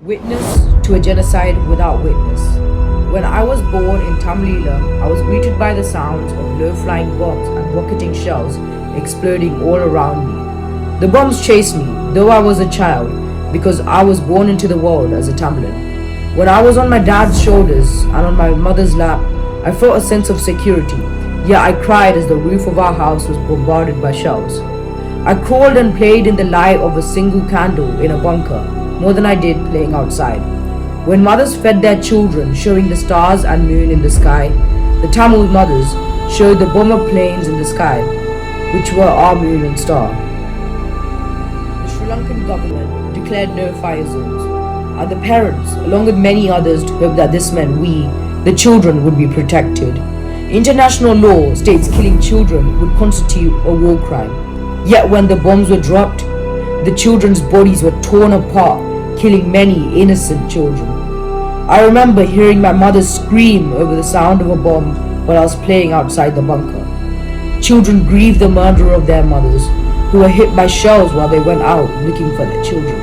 Witness to a genocide without witness. When I was born in Tamlila, I was greeted by the sounds of low-flying bombs and rocketing shells exploding all around me. The bombs chased me, though I was a child, because I was born into the world as a Tamilian. When I was on my dad's shoulders and on my mother's lap, I felt a sense of security, yet I cried as the roof of our house was bombarded by shells. I crawled and played in the light of a single candle in a bunker, more than I did playing outside. When mothers fed their children, showing the stars and moon in the sky, the Tamil mothers showed the bomber planes in the sky, which were our moon and star. The Sri Lankan government declared no fire zones, and the parents, along with many others, hoped that this meant we, the children, would be protected. International law states killing children would constitute a war crime. Yet when the bombs were dropped, the children's bodies were torn apart, killing many innocent children. I remember hearing my mother scream over the sound of a bomb while I was playing outside the bunker. Children grieved the murder of their mothers, who were hit by shells while they went out looking for their children.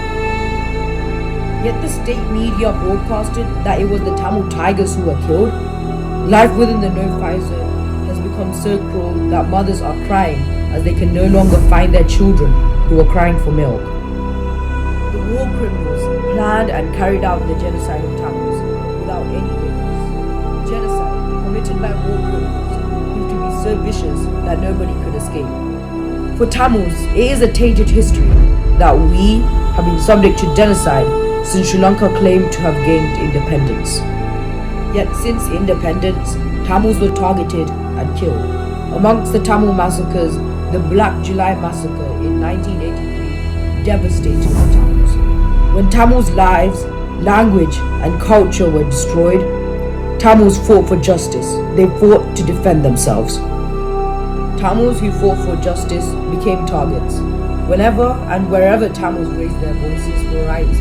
Yet the state media broadcasted that it was the Tamil tigers who were killed. Life within the no-fire zone has become so cruel that mothers are crying as they can no longer find their children who are crying for milk. The war criminals planned and carried out the genocide of Tamils without any witness. Genocide committed by war criminals proved to be so vicious that nobody could escape. For Tamils, it is a tainted history that we have been subject to genocide since Sri Lanka claimed to have gained independence. Yet since independence, Tamils were targeted and killed. Amongst the Tamil massacres, the Black July massacre in 1983 devastated the Tamils. When Tamils' lives, language and culture were destroyed, Tamils fought for justice. They fought to defend themselves. Tamils who fought for justice became targets. Whenever and wherever Tamils raised their voices for rights,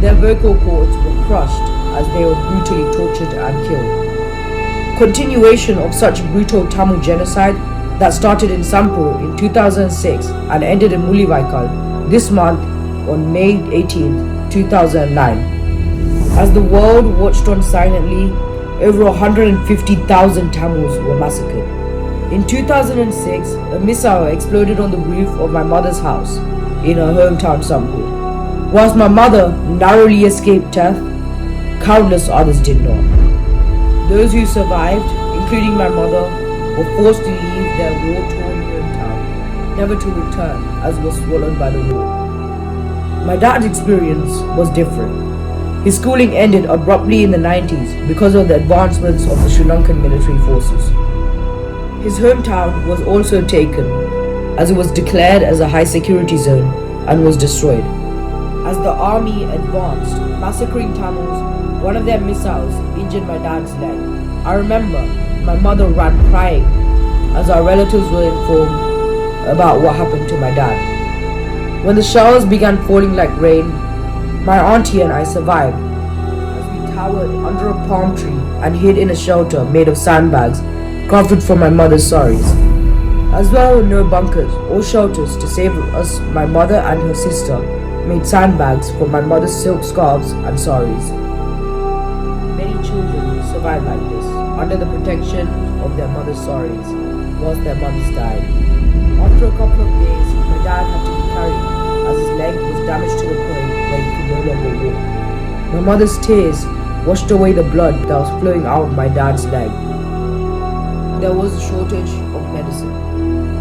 their vocal cords were crushed as they were brutally tortured and killed. Continuation of such brutal Tamil genocide that started in Sampur in 2006 and ended in Mullivaikkaal this month on May 18, 2009. As the world watched on silently, over 150,000 Tamils were massacred. In 2006, a missile exploded on the roof of my mother's house in her hometown Sampur. Whilst my mother narrowly escaped death, countless others did not. Those who survived, including my mother, were forced to leave their war-torn hometown, never to return as was swallowed by the war. My dad's experience was different. His schooling ended abruptly in the 90s because of the advancements of the Sri Lankan military forces. His hometown was also taken, as it was declared as a high-security zone and was destroyed. As the army advanced, massacring Tamils, one of their missiles injured my dad's leg. I remember my mother ran crying as our relatives were informed about what happened to my dad. When the showers began falling like rain, my auntie and I survived as we towered under a palm tree and hid in a shelter made of sandbags crafted from my mother's saris. As there were no bunkers or shelters to save us, my mother and her sister made sandbags from my mother's silk scarves and saris. Many children survived like this, under the protection of their mother's saris, whilst their mothers died. After a couple of days, my dad had to be carried as his leg was damaged to the point where he could no longer walk. My mother's tears washed away the blood that was flowing out of my dad's leg. There was a shortage of medicine.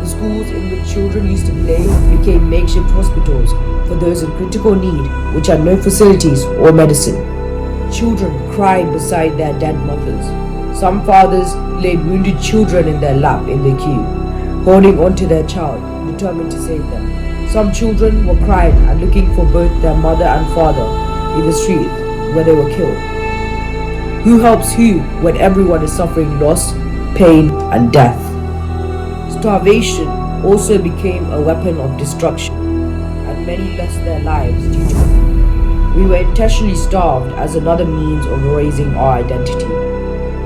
The schools in which children used to play became makeshift hospitals for those in critical need which had no facilities or medicine. Children cried beside their dead mothers. Some fathers laid wounded children in their lap in the queue, holding onto their child, determined to save them. Some children were crying and looking for both their mother and father in the street where they were killed. Who helps who when everyone is suffering loss, pain and death? Starvation also became a weapon of destruction, and many lost their lives due to it. We were intentionally starved as another means of erasing our identity.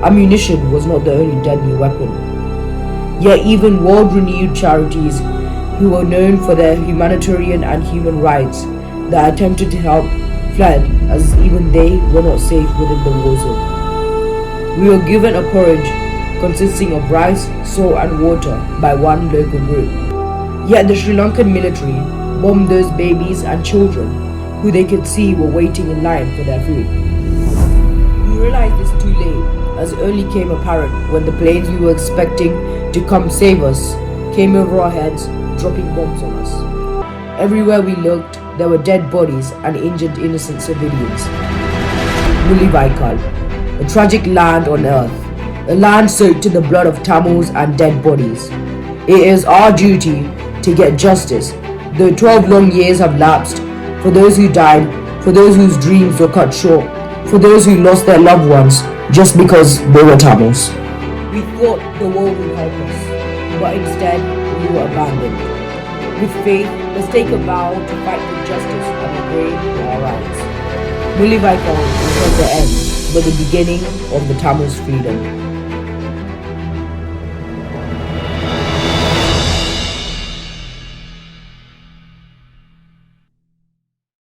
Ammunition was not the only deadly weapon. Yet even world-renowned charities who were known for their humanitarian and human rights that attempted to help fled as even they were not safe within the war zone. We were given a porridge consisting of rice, salt and water by one local group. Yet the Sri Lankan military bombed those babies and children who they could see were waiting in line for their food. We realized this too late, as it only came apparent when the planes we were expecting to come save us came over our heads, dropping bombs on us. Everywhere we looked, there were dead bodies and injured innocent civilians. Mullivaikkaal, a tragic land on earth, a land soaked in the blood of Tamils and dead bodies. It is our duty to get justice, though 12 long years have lapsed, for those who died, for those whose dreams were cut short, for those who lost their loved ones just because they were Tamils. We thought the world would help us, but instead we were abandoned. With faith, let's take a vow to fight for justice and pray for our rights. Mullivaikkaal is not the end, but the beginning of the Tamils' freedom.